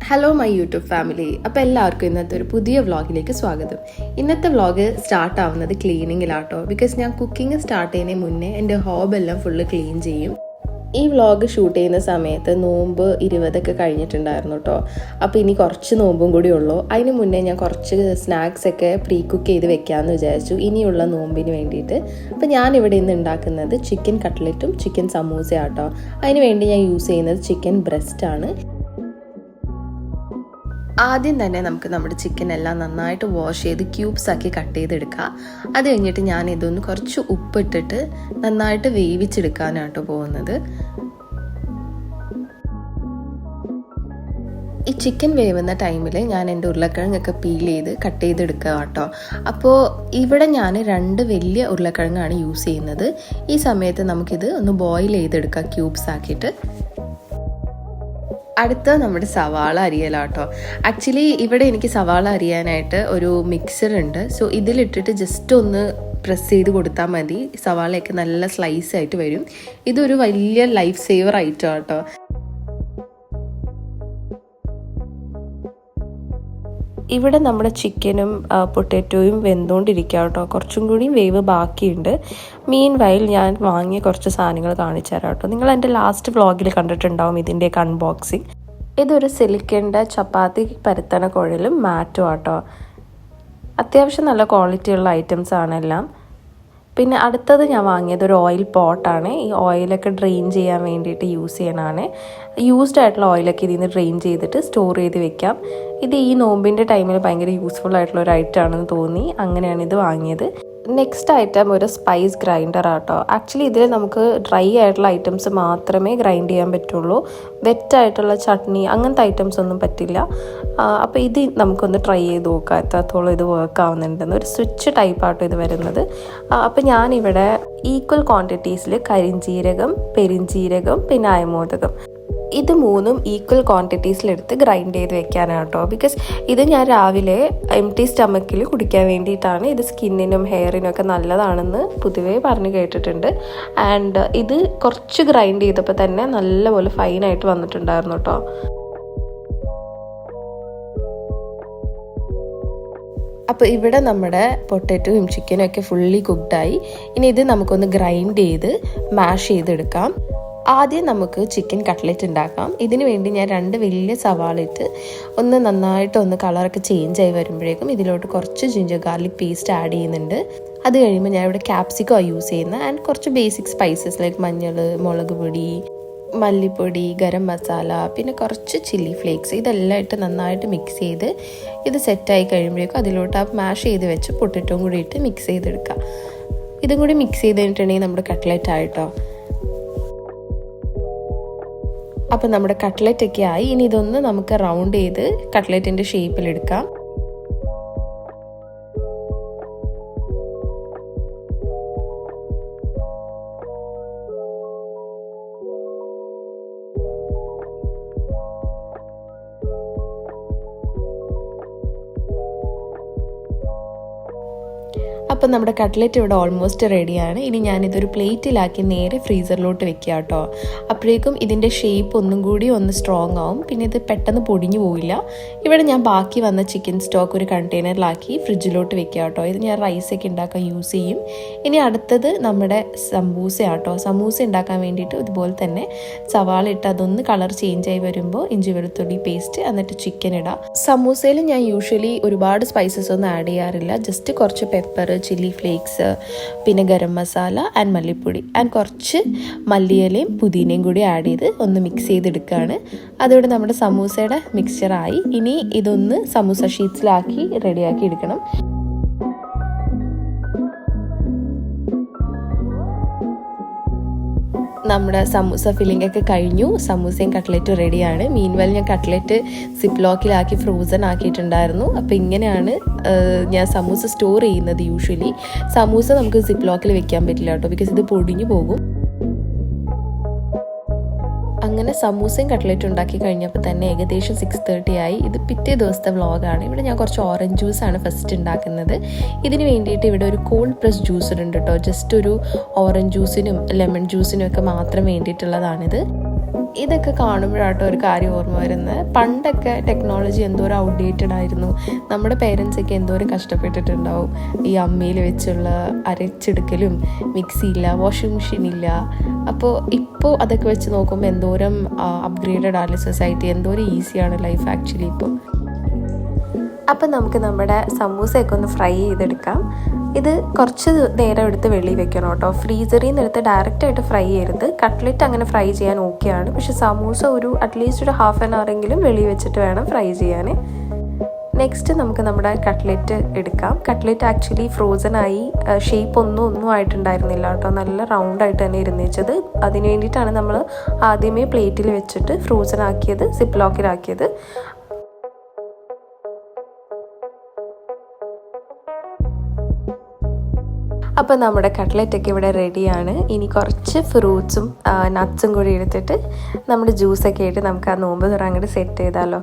Hello my YouTube family. അപ്പോൾ എല്ലാവർക്കും ഇന്നത്തെ ഒരു പുതിയ വ്ളോഗിലേക്ക് സ്വാഗതം. ഇന്നത്തെ വ്ളോഗ് സ്റ്റാർട്ട് ആവുന്നത് ക്ലീനിങ്ങിലാട്ടോ. ബിക്കോസ് ഞാൻ കുക്കിംഗ് സ്റ്റാർട്ട് ചെയ്യുന്നതിന് മുന്നേ എൻ്റെ ഹോബെല്ലാം ഫുള്ള് ക്ലീൻ ചെയ്യും. ഈ വ്ളോഗ് ഷൂട്ട് ചെയ്യുന്ന സമയത്ത് നോമ്പ് 20 കഴിഞ്ഞിട്ടുണ്ടായിരുന്നു കേട്ടോ. അപ്പോൾ ഇനി കുറച്ച് നോമ്പും കൂടി ഉള്ളൂ. അതിന് മുന്നേ ഞാൻ കുറച്ച് സ്നാക്സൊക്കെ പ്രീ കുക്ക് ചെയ്ത് വെക്കാമെന്ന് വിചാരിച്ചു ഇനിയുള്ള നോമ്പിന് വേണ്ടിയിട്ട്. അപ്പോൾ ഞാനിവിടെ ഇന്ന് ഉണ്ടാക്കുന്നത് ചിക്കൻ കട്ട്ലറ്റും ചിക്കൻ സമൂസയാട്ടോ. അതിന് വേണ്ടി ഞാൻ യൂസ് ചെയ്യുന്നത് ചിക്കൻ ബ്രസ്റ്റാണ്. ആദ്യം തന്നെ നമുക്ക് നമ്മുടെ ചിക്കൻ എല്ലാം നന്നായിട്ട് വാഷ് ചെയ്ത് ക്യൂബ്സ് ആക്കി കട്ട് ചെയ്തെടുക്കുക. അത് കഴിഞ്ഞിട്ട് ഞാൻ ഇതൊന്ന് കുറച്ച് ഉപ്പിട്ടിട്ട് നന്നായിട്ട് വേവിച്ചെടുക്കാനാട്ടോ പോകുന്നത്. ഈ ചിക്കൻ വേവുന്ന ടൈമിൽ ഞാൻ എൻ്റെ ഉരുളക്കിഴങ്ങൊക്കെ പീൽ ചെയ്ത് കട്ട് ചെയ്തെടുക്കുക കേട്ടോ. അപ്പോൾ ഇവിടെ ഞാൻ 2 വലിയ ഉരുളക്കിഴങ്ങാണ് യൂസ് ചെയ്യുന്നത്. ഈ സമയത്ത് നമുക്കിത് ഒന്ന് ബോയിൽ ചെയ്തെടുക്കാം ക്യൂബ്സ് ആക്കിയിട്ട്. അടുത്ത നമ്മുടെ സവാള അരിയലാട്ടോ. ആക്ച്വലി ഇവിടെ എനിക്ക് സവാള അരിയാനായിട്ട് ഒരു മിക്സർ ഉണ്ട്. സോ ഇതിലിട്ടിട്ട് ജസ്റ്റ് ഒന്ന് പ്രസ് ചെയ്ത് കൊടുത്താൽ മതി. സവാളയൊക്കെ നല്ല സ്ലൈസ് ആയിട്ട് വരും. ഇതൊരു വലിയ ലൈഫ് സേവർ ഐറ്റം ആട്ടോ. ഇവിടെ നമ്മുടെ ചിക്കനും പൊട്ടാറ്റോയും വെന്തുകൊണ്ടിരിക്കുക കേട്ടോ. കുറച്ചും കൂടി വേവ് ബാക്കിയുണ്ട്. മീൻ വൈൽ ഞാൻ വാങ്ങിയ കുറച്ച് സാധനങ്ങൾ കാണിച്ചു തരാം കേട്ടോ. നിങ്ങൾ എൻ്റെ ലാസ്റ്റ് വ്ളോഗിൽ കണ്ടിട്ടുണ്ടാവും ഇതിൻ്റെയൊക്കെ അൺബോക്സിങ്. ഇതൊരു സിലിക്കൻ്റെ ചപ്പാത്തി പരത്തണ കുഴലും മാറ്റും കേട്ടോ. അത്യാവശ്യം നല്ല ക്വാളിറ്റിയുള്ള ഐറ്റംസ് ആണെല്ലാം. പിന്നെ അടുത്തത് ഞാൻ വാങ്ങിയത് ഒരു ഓയിൽ പോട്ടാണ്. ഈ ഓയിലൊക്കെ ഡ്രെയിൻ ചെയ്യാൻ വേണ്ടിയിട്ട് യൂസ് ചെയ്യണതാണ്. യൂസ്ഡ് ആയിട്ടുള്ള ഓയിലൊക്കെ ഇതിൽ നിന്ന് ഡ്രെയിൻ ചെയ്തിട്ട് സ്റ്റോർ ചെയ്ത് വെക്കാം. ഇത് ഈ നോമ്പിൻ്റെ ടൈമിൽ ഭയങ്കര യൂസ്ഫുൾ ആയിട്ടുള്ള ഒരു ഐറ്റം ആണെന്ന് തോന്നി. അങ്ങനെയാണ് ഇത് വാങ്ങിയത്. നെക്സ്റ്റ് ഐറ്റം ഒരു സ്പൈസ് ഗ്രൈൻഡർ ആട്ടോ. ആക്ച്വലി ഇതിൽ നമുക്ക് ഡ്രൈ ആയിട്ടുള്ള ഐറ്റംസ് മാത്രമേ ഗ്രൈൻഡ് ചെയ്യാൻ പറ്റുള്ളൂ. വെറ്റായിട്ടുള്ള ചട്നി അങ്ങനത്തെ ഐറ്റംസ് ഒന്നും പറ്റില്ല. അപ്പോൾ ഇത് നമുക്കൊന്ന് ട്രൈ ചെയ്ത് നോക്കാം എത്രത്തോളം ഇത് വർക്ക് ആവുന്നുണ്ടെന്ന്. ഒരു സ്വിച്ച് ടൈപ്പാട്ടോ ഇത് വരുന്നത്. അപ്പോൾ ഞാനിവിടെ ഈക്വൽ ക്വാണ്ടിറ്റീസിൽ കരിഞ്ജീരകം, പെരിഞ്ജീരകം, പിന്നെ അയമോദകം ഇത് 3ഉം ഈക്വൽ ക്വാണ്ടിറ്റീസിലെടുത്ത് ഗ്രൈൻഡ് ചെയ്ത് വെക്കാനാണ് കേട്ടോ. ബിക്കോസ് ഇത് ഞാൻ രാവിലെ എംപ്റ്റി സ്റ്റമക്കിൽ കുടിക്കാൻ വേണ്ടിയിട്ടാണ്. ഇത് സ്കിന്നിനും ഹെയറിനും ഒക്കെ നല്ലതാണെന്ന് പൊതുവേ പറഞ്ഞ് കേട്ടിട്ടുണ്ട്. ആൻഡ് ഇത് കുറച്ച് ഗ്രൈൻഡ് ചെയ്തപ്പോൾ തന്നെ നല്ലപോലെ ഫൈനായിട്ട് വന്നിട്ടുണ്ടായിരുന്നു കേട്ടോ. അപ്പോൾ ഇവിടെ നമ്മുടെ പൊട്ടാറ്റോയും ചിക്കനും ഒക്കെ ഫുള്ളി കുക്ക്ഡായി. ഇനി ഇത് നമുക്കൊന്ന് ഗ്രൈൻഡ് ചെയ്ത് മാഷ് ചെയ്തെടുക്കാം. ആദ്യം നമുക്ക് ചിക്കൻ കട്ട്ലറ്റ് ഉണ്ടാക്കാം. ഇതിന് വേണ്ടി ഞാൻ 2 വലിയ സവാള ഇട്ട് ഒന്ന് നന്നായിട്ട് കളറൊക്കെ ചേഞ്ച് ആയി വരുമ്പോഴേക്കും ഇതിലോട്ട് കുറച്ച് ജിഞ്ചർ ഗാർലിക് പേസ്റ്റ് ആഡ് ചെയ്യുന്നുണ്ട്. അത് കഴിയുമ്പോൾ ഞാൻ ഇവിടെ ക്യാപ്സിക്കോ യൂസ് ചെയ്യുന്നത്. ആൻഡ് കുറച്ച് ബേസിക് സ്പൈസസ് ലൈക്ക് മഞ്ഞൾ, മുളക് പൊടി, മല്ലിപ്പൊടി, ഗരം മസാല, പിന്നെ കുറച്ച് ചില്ലി ഫ്ലേക്സ് ഇതെല്ലാം ഇട്ട് നന്നായിട്ട് മിക്സ് ചെയ്ത് ഇത് സെറ്റായി കഴിയുമ്പോഴേക്കും അതിലോട്ട് ആ മാഷ് ചെയ്ത് വെച്ച് പൊട്ടറ്റോയും കൂടി ഇട്ട് മിക്സ് ചെയ്തെടുക്കുക. ഇതും കൂടി മിക്സ് ചെയ്ത് കഴിഞ്ഞിട്ടുണ്ടെങ്കിൽ നമ്മുടെ കട്ട്ലറ്റ് ആയിട്ടോ. അപ്പോൾ നമ്മുടെ കട്ട്ലറ്റൊക്കെ ആയി. ഇനി ഇതൊന്ന് നമുക്ക് റൗണ്ട് ചെയ്ത് കട്ട്ലറ്റിൻ്റെ ഷേപ്പിലെടുക്കാം. അപ്പോൾ നമ്മുടെ കട്ട്ലറ്റ് ഇവിടെ ഓൾമോസ്റ്റ് റെഡിയാണ്. ഇനി ഞാനിതൊരു പ്ലേറ്റിലാക്കി നേരെ ഫ്രീസറിലോട്ട് വെക്കുക കേട്ടോ. അപ്പോഴേക്കും ഇതിൻ്റെ ഷേപ്പ് ഒന്നും കൂടി ഒന്ന് സ്ട്രോങ് ആവും. പിന്നെ ഇത് പെട്ടെന്ന് പൊടിഞ്ഞു പോവില്ല. ഇവിടെ ഞാൻ ബാക്കി വന്ന ചിക്കൻ സ്റ്റോക്ക് ഒരു കണ്ടെയ്നറിലാക്കി ഫ്രിഡ്ജിലോട്ട് വെക്കുക കേട്ടോ. ഇത് ഞാൻ റൈസൊക്കെ ഉണ്ടാക്കാൻ യൂസ് ചെയ്യും. ഇനി അടുത്തത് നമ്മുടെ സമൂസ ആട്ടോ. സമൂസ ഉണ്ടാക്കാൻ വേണ്ടിയിട്ട് ഇതുപോലെ തന്നെ സവാള ഇട്ട് അതൊന്ന് കളർ ചേഞ്ച് ആയി വരുമ്പോൾ ഇഞ്ചി വെളുത്തുള്ളി പേസ്റ്റ് എന്നിട്ട് ചിക്കൻ ഇടാം. സമൂസയിൽ ഞാൻ യൂഷ്വലി ഒരുപാട് സ്പൈസസ് ഒന്നും ആഡ് ചെയ്യാറില്ല. ജസ്റ്റ് കുറച്ച് പെപ്പർ, ചില്ലി ഫ്ലേക്സ്, പിന്നെ ഗരം മസാല ആൻഡ് മല്ലിപ്പൊടി ആൻഡ് കുറച്ച് മല്ലിയിലയും പുതിനയും കൂടി ആഡ് ചെയ്ത് ഒന്ന് മിക്സ് ചെയ്തെടുക്കുകയാണ്. അതോടെ നമ്മുടെ സമൂസയുടെ മിക്സ്ചറായി. ഇനി ഇതൊന്ന് സമൂസ ഷീറ്റ്സിലാക്കി റെഡിയാക്കി എടുക്കണം. നമ്മുടെ സമൂസ ഫില്ലിംഗ് ഒക്കെ കഴിഞ്ഞു. സമൂസയും കട്ട്ലറ്റും റെഡിയാണ്. മീൻവെൽ ഞാൻ കട്ട്ലറ്റ് സിപ്ലോക്കിലാക്കി ഫ്രോസൺ ആക്കിയിട്ടുണ്ടായിരുന്നു. അപ്പോൾ ഇങ്ങനെയാണ് ഞാൻ സമൂസ സ്റ്റോർ ചെയ്യുന്നത്. യൂഷ്വലി സമൂസ നമുക്ക് സിപ്ലോക്കിൽ വെക്കാൻ പറ്റില്ല കേട്ടോ. ബിക്കോസ് ഇത് പൊടിഞ്ഞു പോകും. അങ്ങനെ സമൂസയും കട്ട്ലറ്റും ഉണ്ടാക്കി കഴിഞ്ഞപ്പോൾ തന്നെ ഏകദേശം 6:30 ആയി. ഇത് പിറ്റേ ദിവസത്തെ വ്ളോഗാണ്. ഇവിടെ ഞാൻ കുറച്ച് ഓറഞ്ച് ജ്യൂസാണ് ഫസ്റ്റ് ഉണ്ടാക്കുന്നത്. ഇതിന് വേണ്ടിയിട്ട് ഇവിടെ ഒരു കോൾഡ് പ്രസ് ജ്യൂസ് ഉണ്ട് കേട്ടോ. ജസ്റ്റ് ഒരു ഓറഞ്ച് ജ്യൂസിനും ലെമൺ ജ്യൂസിനും ഒക്കെ മാത്രം വേണ്ടിയിട്ടുള്ളതാണിത്. ഇതൊക്കെ കാണുമ്പോഴാട്ടോ ഒരു കാര്യം ഓർമ്മ വരുന്നത്. പണ്ടൊക്കെ ടെക്നോളജി എന്തോരം ഔട്ട്ഡേറ്റഡ് ആയിരുന്നു. നമ്മുടെ പേരൻസൊക്കെ എന്തോരം കഷ്ടപ്പെട്ടിട്ടുണ്ടാവും. ഈ അമ്മയിൽ വെച്ചുള്ള അരച്ചെടുക്കലും, മിക്സി ഇല്ല, വാഷിംഗ് മെഷീൻ ഇല്ല. ഇപ്പോൾ അതൊക്കെ വെച്ച് നോക്കുമ്പോൾ എന്തോരം അപ്ഗ്രേഡഡ് ആണ് സൊസൈറ്റി, എന്തോരം ഈസിയാണ് ലൈഫ് ആക്ച്വലി ഇപ്പോൾ. അപ്പം നമുക്ക് നമ്മുടെ സമൂസയൊക്കെ ഒന്ന് ഫ്രൈ ചെയ്തെടുക്കാം. ഇത് കുറച്ച് നേരം എടുത്ത് വെളിയിൽ വെക്കണം കേട്ടോ. ഫ്രീസറിൽ നിന്ന് എടുത്ത് ഡയറക്റ്റായിട്ട് ഫ്രൈ ചെയ്യരുത്. കട്ട്ലറ്റ് അങ്ങനെ ഫ്രൈ ചെയ്യാൻ ഓക്കെയാണ്, പക്ഷെ സമൂസ അറ്റ്ലീസ്റ്റ് ഒരു ഹാഫ് ആൻ അവറെങ്കിലും വെളിയിൽ വെച്ചിട്ട് വേണം ഫ്രൈ ചെയ്യാൻ. നെക്സ്റ്റ് നമുക്ക് നമ്മുടെ കട്ട്ലറ്റ് എടുക്കാം. കട്ട്ലറ്റ് ആക്ച്വലി ഫ്രോസൺ ആയി ഷേപ്പ് ഒന്നും ആയിട്ടുണ്ടായിരുന്നില്ല കേട്ടോ. നല്ല റൗണ്ടായിട്ട് തന്നെ ഇരുന്നേച്ചത്. അതിന് വേണ്ടിയിട്ടാണ് നമ്മൾ ആദ്യമേ പ്ലേറ്റിൽ വെച്ചിട്ട് ഫ്രോസൺ ആക്കിയത്, സിപ്പ് ലോക്കിലാക്കിയത്. അപ്പോൾ നമ്മുടെ കട്ട്ലറ്റൊക്കെ ഇവിടെ റെഡിയാണ്. ഇനി കുറച്ച് ഫ്രൂട്ട്സും നട്ട്സും കൂടി എടുത്തിട്ട് നമ്മുടെ ജ്യൂസൊക്കെ ആയിട്ട് നമുക്ക് ആ നോമ്പ് തുറ അങ്ങോട്ട് സെറ്റ് ചെയ്താലോ.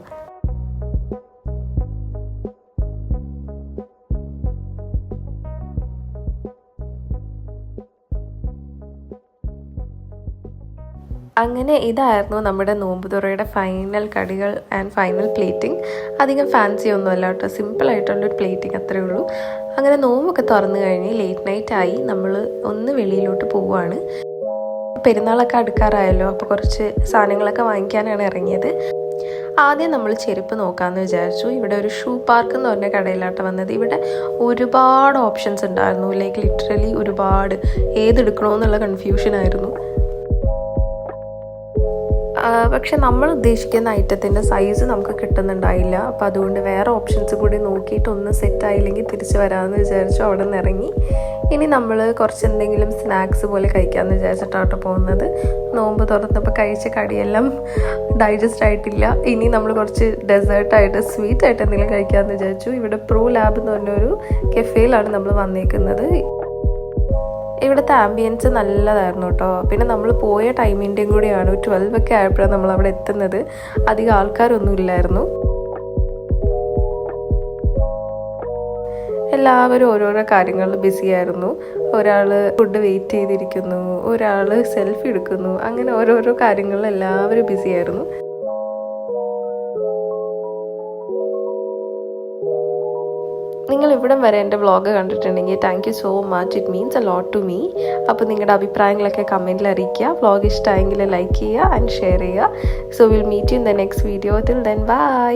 അങ്ങനെ ഇതായിരുന്നു നമ്മുടെ നോമ്പ് തുറയുടെ ഫൈനൽ കടികൾ ആൻഡ് ഫൈനൽ പ്ലേറ്റിംഗ്. അധികം ഫാൻസി ഒന്നുമല്ല കേട്ടോ, സിമ്പിളായിട്ടുള്ളൊരു പ്ലേറ്റിംഗ് അത്രയേ ഉള്ളൂ. അങ്ങനെ നോമ്പൊക്കെ തുറന്നു കഴിഞ്ഞ് ലേറ്റ് നൈറ്റ് ആയി നമ്മൾ ഒന്ന് വെളിയിലോട്ട് പോവുകയാണ്. പെരുന്നാളൊക്കെ അടുക്കാറായല്ലോ, അപ്പോൾ കുറച്ച് സാധനങ്ങളൊക്കെ വാങ്ങിക്കാനാണ് ഇറങ്ങിയത്. ആദ്യം നമ്മൾ ചെരുപ്പ് നോക്കാമെന്ന് വിചാരിച്ചു. ഇവിടെ ഒരു ഷൂ പാർക്ക് എന്ന് പറഞ്ഞ കടയിലാട്ടോ വന്നത്. ഇവിടെ ഒരുപാട് ഓപ്ഷൻസ് ഉണ്ടായിരുന്നു, ലൈക്ക് ലിറ്ററലി ഒരുപാട്. ഏതെടുക്കണമെന്നുള്ള കൺഫ്യൂഷനായിരുന്നു. പക്ഷെ നമ്മൾ ഉദ്ദേശിക്കുന്ന ഐറ്റത്തിൻ്റെ സൈസ് നമുക്ക് കിട്ടുന്നുണ്ടായില്ല. അപ്പോൾ അതുകൊണ്ട് വേറെ ഓപ്ഷൻസ് കൂടി നോക്കിയിട്ട് ഒന്ന് സെറ്റായില്ലെങ്കിൽ തിരിച്ച് വരാമെന്ന് വിചാരിച്ചു അവിടെ നിന്ന് ഇറങ്ങി. ഇനി നമ്മൾ കുറച്ച് എന്തെങ്കിലും സ്നാക്സ് പോലെ കഴിക്കാമെന്ന് വിചാരിച്ചിട്ടാട്ടോ പോകുന്നത്. നോമ്പ് തുറന്നപ്പോൾ കഴിച്ച കടിയെല്ലാം ഡൈജസ്റ്റ് ആയിട്ടില്ല. ഇനി നമ്മൾ കുറച്ച് ഡെസേർട്ടായിട്ട് സ്വീറ്റായിട്ട് എന്തെങ്കിലും കഴിക്കാമെന്ന് വിചാരിച്ചു. ഇവിടെ പ്രോ ലാബ് എന്ന് പറഞ്ഞൊരു കെഫേയിലാണ് നമ്മൾ വന്നേക്കുന്നത്. ഇവിടുത്തെ ആംബിയൻസ് നല്ലതായിരുന്നു കേട്ടോ. പിന്നെ നമ്മൾ പോയ ടൈമിൻ്റെയും കൂടിയാണ്, 12 ഒക്കെ ആയപ്പോഴാണ് നമ്മൾ അവിടെ എത്തുന്നത്. അധികം ആൾക്കാരൊന്നും ഇല്ലായിരുന്നു. എല്ലാവരും ഓരോരോ കാര്യങ്ങളിൽ ബിസിയായിരുന്നു. ഒരാൾ ഫുഡ് വെയിറ്റ് ചെയ്തിരിക്കുന്നു, ഒരാൾ സെൽഫി എടുക്കുന്നു, അങ്ങനെ ഓരോരോ കാര്യങ്ങളിൽ എല്ലാവരും ബിസിയായിരുന്നു. നിങ്ങൾ ഇവിടം വരെ എൻ്റെ വ്ളോഗ് കണ്ടിട്ടുണ്ടെങ്കിൽ thank you so much. It means a lot to me. അപ്പോൾ നിങ്ങളുടെ അഭിപ്രായങ്ങളൊക്കെ കമൻറ്റിൽ അറിയിക്കുക. വ്ളോഗ് ഇഷ്ടമായെങ്കിൽ ലൈക്ക് ചെയ്യുക ആൻഡ് ഷെയർ ചെയ്യുക. So will meet you in the next video. Till then by.